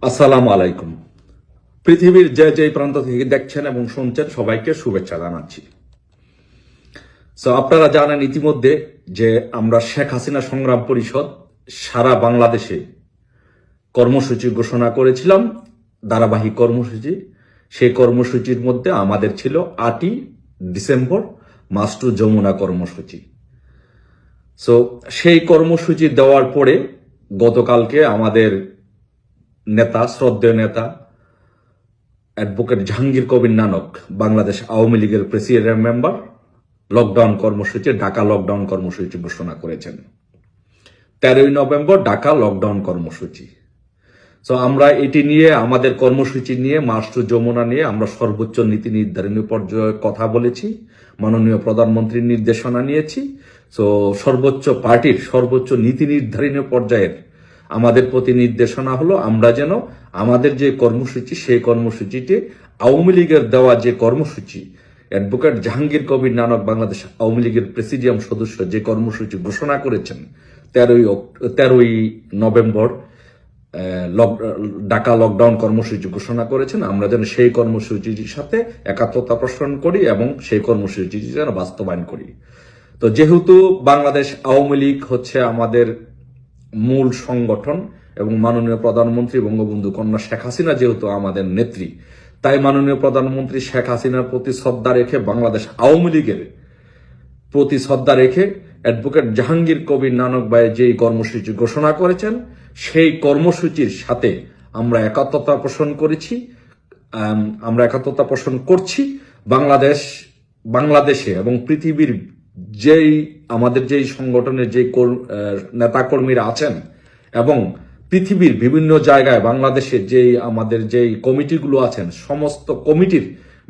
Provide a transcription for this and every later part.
আসসালামু আলাইকুম। পৃথিবীর যে যে প্রান্ত থেকে দেখছেন এবং শুনছেন সবাইকে শুভেচ্ছা জানাচ্ছি। আপনারা জানেন ইতিমধ্যে যে আমরা শেখ হাসিনা সংগ্রাম পরিষদ সারা বাংলাদেশে কর্মসূচি ঘোষণা করেছিলাম, ধারাবাহিক কর্মসূচি। সেই কর্মসূচির মধ্যে আমাদের ছিল 8ই ডিসেম্বর মার্চ টু যমুনা কর্মসূচি। সেই কর্মসূচি দেওয়ার পরে গতকালকে আমাদের নেতা, শ্রদ্ধেয় নেতা অ্যাডভোকেট জাহাঙ্গীর কবির নানক, বাংলাদেশ আওয়ামী লীগের প্রেসিডেন্ট মেম্বার, লকডাউন কর্মসূচি, ঢাকা লকডাউন কর্মসূচি ঘোষণা করেছেন। 13ই নভেম্বর ঢাকা লকডাউন কর্মসূচি। আমরা এটি নিয়ে, আমাদের কর্মসূচি নিয়ে, মার্চ টু যমুনা নিয়ে আমরা সর্বোচ্চ নীতি নির্ধারণী পর্যায়ে কথা বলেছি, মাননীয় প্রধানমন্ত্রীর নির্দেশনা নিয়েছি। সর্বোচ্চ পার্টির সর্বোচ্চ নীতি নির্ধারণী পর্যায়ের আমাদের প্রতি নির্দেশনা হলো আমরা যেন আমাদের যে কর্মসূচি, সেই কর্মসূচিটি আওয়ামী লীগের দেওয়া যে কর্মসূচি, অ্যাডভোকেট জাহাঙ্গীর কবির নানক বাংলাদেশ আওয়ামী লীগের প্রেসিডিয়াম সদস্য যে কর্মসূচি ঘোষণা করেছেন 13ই নভেম্বর ঢাকা লকডাউন কর্মসূচি ঘোষণা করেছেন, আমরা যেন সেই কর্মসূচির সাথে একাত্মতা পোষণ করি এবং সেই কর্মসূচিটি যেন বাস্তবায়ন করি। যেহেতু বাংলাদেশ আওয়ামী লীগ হচ্ছে আমাদের মূল সংগঠন এবং মাননীয় প্রধানমন্ত্রী বঙ্গবন্ধু কন্যা শেখ হাসিনা যেহেতু আমাদের নেত্রী, তাই মাননীয় প্রধানমন্ত্রী শেখ হাসিনার প্রতি শ্রদ্ধা রেখে, বাংলাদেশ আওয়ামী লীগের প্রতি শ্রদ্ধা রেখে অ্যাডভোকেট জাহাঙ্গীর কবির নানক ভাই যেই কর্মসূচি ঘোষণা করেছেন, সেই কর্মসূচির সাথে আমরা একাত্মতা পোষণ করছি। বাংলাদেশে এবং পৃথিবীর আমাদের যেই সংগঠনের যে নেতাকর্মীরা আছেন এবং পৃথিবীর বিভিন্ন জায়গায় বাংলাদেশের আমাদের যেই কমিটিগুলো আছেন, সমস্ত কমিটির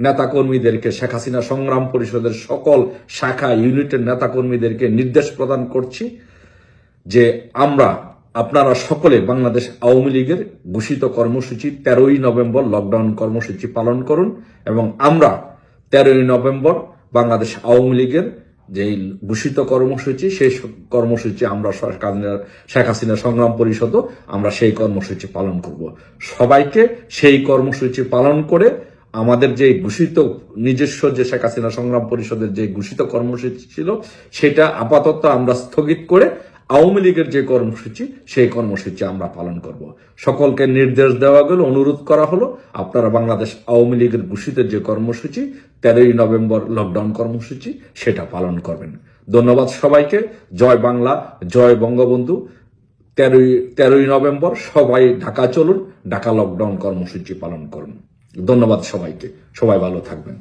নেতাকর্মীদেরকে, শেখ হাসিনা সংগ্রাম পরিষদের সকল শাখা ইউনিটের নেতাকর্মীদেরকে নির্দেশ প্রদান করছি যে আপনারা সকলে বাংলাদেশ আওয়ামী লীগের ঘোষিত কর্মসূচি 13ই নভেম্বর লকডাউন কর্মসূচি পালন করুন এবং আমরা 13ই নভেম্বর বাংলাদেশ আওয়ামী লীগের যে ঘোষিত কর্মসূচি, সেই কর্মসূচি আমরা শেখ হাসিনা সংগ্রাম পরিষদও আমরা সেই কর্মসূচি পালন করব। সবাইকে সেই কর্মসূচি পালন করে আমাদের যে ঘোষিত নিজস্ব যে শেখ হাসিনা সংগ্রাম পরিষদের যে ঘোষিত কর্মসূচি ছিল, সেটা আপাতত আমরা স্থগিত করে আওয়ামী লীগের যে কর্মসূচি, সেই কর্মসূচি আমরা পালন করব। সকলকে নির্দেশ দেওয়া গেল, অনুরোধ করা হলো, আপনারা বাংলাদেশ আওয়ামী লীগের ঘোষিত যে কর্মসূচি 13ই নভেম্বর লকডাউন কর্মসূচি, সেটা পালন করবেন। ধন্যবাদ সবাইকে। জয় বাংলা, জয় বঙ্গবন্ধু। 13ই নভেম্বর সবাই ঢাকা চলুন, ঢাকা লকডাউন কর্মসূচি পালন করুন। ধন্যবাদ সবাইকে। সবাই ভালো থাকবেন।